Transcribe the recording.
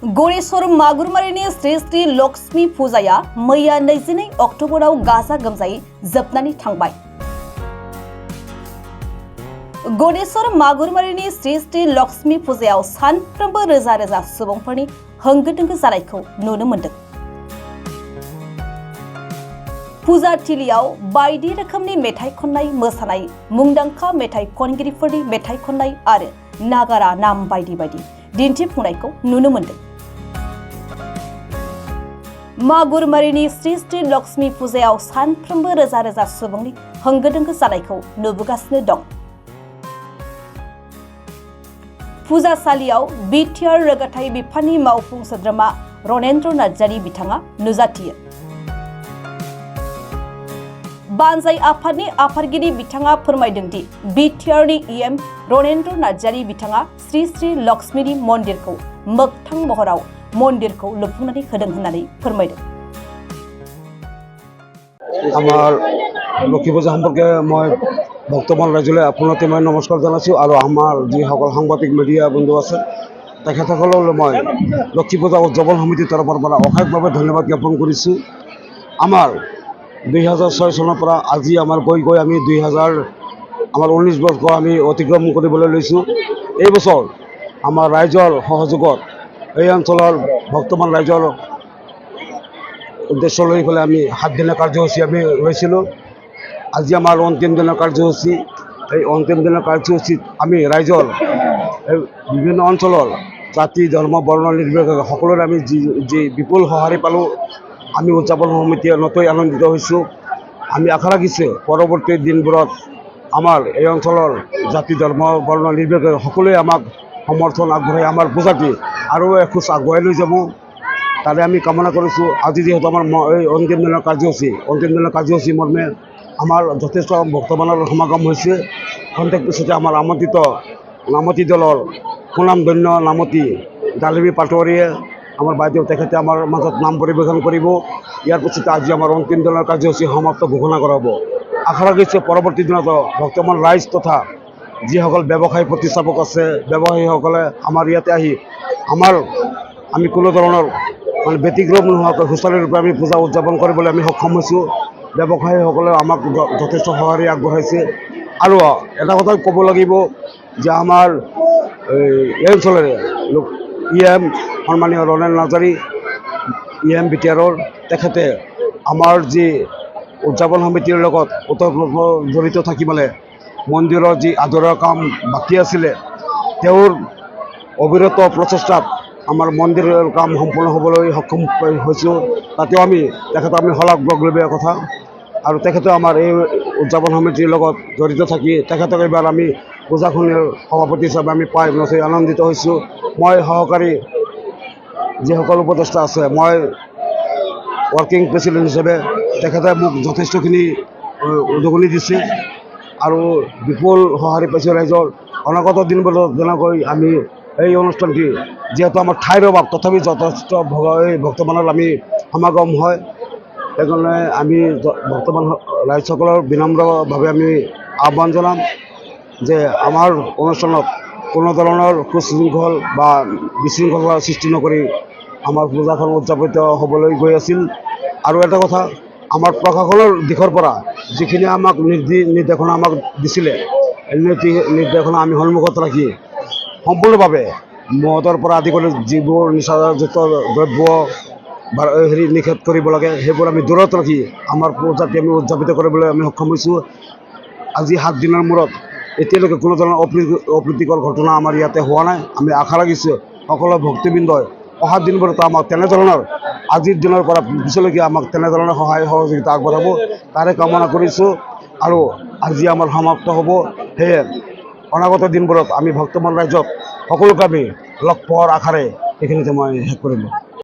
गरेश्वर मागुरमारिनि श्री श्री लक्ष्मी फुजाया मैया 22 अक्ट'बराव गाजा गोमजायै जोबनानै थांबाय। गरेश्वर मागुरमारिनि श्री श्री लक्ष्मी फुजायाव सानफ्रोमबो रोजा रोजा सुबुंफोरनि होंगो दोंगो जानायखौ नुनो मोन्दों। फुजाथिलियाव बायदि रोखोमनि मेथाइ खननाय मोसानाय, मुंदांखा मेथाइ खनगिरिफोरनि मेथाइ खननाय आरो नागारा नाम बायदि बायदि दिन्थिफुंनायखौ नुनो मोन्दों। मागुरमारिनि श्री श्री लक्ष्मी फुजायाव सानफ्रोमबो रोजा रोजा सुबुंनि होंगो दोंगो जानायखौ नुबोगासिनो दं। फुजासालियाव बिटिआर रोगाथाइ बिफाननि मावफुं सोद्रोमा रनेन्द्र नार्जारी बिथाङा नुजाथियो। बानजाय आफादनि आफादगिरि बिथाङा फोरमायदों दि बिटिआरनि इएम रनेन्द्र नार्जारी बिथाङा श्री श्री लक्ष्मीनि मन्दिरखौ मोगथां महराव मन्दिरखौ लुफुंनानै होदों होननानै फोरमायदों। আমাৰ লক্ষী পূজা সম্পৰ্কে মই ভক্তমান ৰাইজলৈ আপোনালোকে মই নমস্কাৰ জনাইছোঁ আৰু আমাৰ যিসকল সাংবাদিক মিডিয়া বন্ধু আছে তেখেতসকললৈ মই লক্ষী পূজা উদযাপন সমিতিৰ তৰফৰ পৰা অশেষভাৱে ধন্যবাদ জ্ঞাপন কৰিছোঁ। আমাৰ 2006 চনৰ পৰা আজি আমাৰ গৈ আমি 19 বৰ্ষ আমি অতিক্ৰম কৰিবলৈ লৈছোঁ। এই বছৰ আমাৰ ৰাইজৰ সহযোগত এই অঞ্চলৰ ভক্তমান ৰাইজৰ উদ্দেশ্য লৈ পেলাই আমি 7 দিনৰ কাৰ্যসূচী আমি লৈছিলোঁ। আজি আমাৰ অন্তিম দিনৰ কাৰ্যসূচী। এই অন্তিম দিনৰ কাৰ্যসূচীত আমি ৰাইজৰ বিভিন্ন অঞ্চলৰ জাতি ধৰ্ম বৰ্ণ নিৰ্বিশেষে সকলোৰে আমি যি বিপুল সঁহাৰি পালোঁ। আমি উদযাপন সমিতিয়ে নথৈ আনন্দিত হৈছোঁ। আমি আশা ৰাখিছোঁ পৰৱৰ্তী দিনবোৰত আমাৰ এই অঞ্চলৰ জাতি ধৰ্ম বৰ্ণ নিৰ্বিশেষে সকলোৱে আমাক সমৰ্থন আগবঢ়াই আমাৰ পূজাটি আৰু এখোজ আগুৱাই লৈ যাব তাৰে আমি কামনা কৰিছোঁ। আজি যিহেতু আমাৰ এই অন্তিম দিনৰ কাৰ্যসূচী মৰ্মে আমাৰ যথেষ্ট ভক্তমানৰ সমাগম হৈছে। খন্তেক পিছতে আমাৰ নামতি দলৰ সুনামধন্য নামতি ডালিমী পাটোৱাৰীয়ে আমাৰ বাইদেউ তেখেতে আমাৰ মাজত নাম পৰিৱেশন কৰিব। ইয়াৰ পিছতে আজি আমাৰ অন্তিম দিনৰ কাৰ্যসূচী সমাপ্ত ঘোষণা কৰা হ'ব। আশা ৰাখিছোঁ পৰৱৰ্তী দিনত ভক্তমান ৰাইজ তথা যিসকল ব্যৱসায়ী প্ৰতিষ্ঠাপক আছে ব্যৱসায়ীসকলে আমাৰ ইয়াতে আহি আমি কোনো ধৰণৰ ব্যতিক্ৰম নোহোৱাকৈ সুচাৰুৰূপে আমি পূজা উদযাপন কৰিবলৈ আমি সক্ষম হৈছোঁ। ব্যৱসায়ীসকলে আমাক যথেষ্ট সঁহাৰি আগবঢ়াইছে। আৰু এটা কথা ক'ব লাগিব যে আমাৰ এই অঞ্চলৰে ইএম সন্মানীয় ৰনেন্দ্ৰ নাৰ্জাৰী ইএম বিটিআৰৰ তেখেতে আমাৰ যি উদযাপন সমিতিৰ লগত ওতঃপ্ৰোত জড়িত থাকি পেলাই মন্দিৰৰ যি আদৰৰ কাম বাকী আছিলে তেওঁৰ অবিৰত প্ৰচেষ্টাত আমাৰ মন্দিৰৰ কাম সম্পূৰ্ণ হ'বলৈ সক্ষম হৈছোঁ। তাতেও আমি শলাগলবীয়া কথা। আৰু তেখেতে আমাৰ এই উদযাপন সমিতিৰ লগত জড়িত থাকি তেখেতক এইবাৰ আমি পূজাখনিৰ সভাপতি হিচাপে আমি পাই নথৈ আনন্দিত হৈছোঁ। মই সহকাৰী যিসকল উপদেষ্টা আছে মই ৱৰ্কিং প্ৰেচিডেণ্ট হিচাপে তেখেতে মোক যথেষ্টখিনি উদগনি দিছে আৰু বিপুল সঁহাৰি পাইছোঁ ৰাইজৰ। অনাগত দিনবোৰত যেনেকৈ আমি এই অনুষ্ঠানটি যিহেতু আমাৰ ঠাইৰ অভাৱ তথাপি যথেষ্ট ভক্তমানৰ আমি সমাগম হয়। সেইকাৰণে আমি বৰ্তমান ৰাইজসকলৰ বিনম্ৰভাৱে আমি আহ্বান জনাম যে আমাৰ অনুষ্ঠানত কোনো ধৰণৰ সুশৃংখল বা বিশৃংখলা সৃষ্টি নকৰি আমাৰ পূজাখন উদযাপিত হ'বলৈ গৈ আছিল। আৰু এটা কথা আমাৰ প্ৰশাসনৰ দিশৰ পৰা যিখিনি আমাক নিৰ্দেশনা আমাক দিছিলে নিৰ্দেশনা আমি সন্মুখত ৰাখি সম্পূৰ্ণভাৱে মদৰ পৰা আদি কৰি যিবোৰ নিচাযুক্ত দ্ৰব্য নিষেধ কৰিব লাগে সেইবোৰ আমি দূৰত ৰাখি আমাৰ পূজাটি আমি উদযাপিত কৰিবলৈ আমি সক্ষম হৈছোঁ। আজি 7 দিনৰ মূৰত এতিয়ালৈকে কোনো ধৰণৰ অপ্ৰীতিকৰ ঘটনা আমাৰ ইয়াতে হোৱা নাই। আমি আশা ৰাখিছোঁ সকলো ভক্তিবৃন্দই অহা দিনবোৰত আমাক তেনেধৰণৰ আজিৰ দিনৰ পৰা পিছলৈকে আমাক তেনেধৰণৰ সহায় সহযোগিতা আগবঢ়াব তাৰে কামনা কৰিছোঁ। আৰু আজি আমাৰ সমাপ্ত হ'ব। সেয়ে অনাগত দিনবোৰত আমি ভক্তমান ৰাইজক সকলোকে আমি লগ পোৱাৰ আশাৰে এইখিনিতে মই শেষ কৰিলোঁ।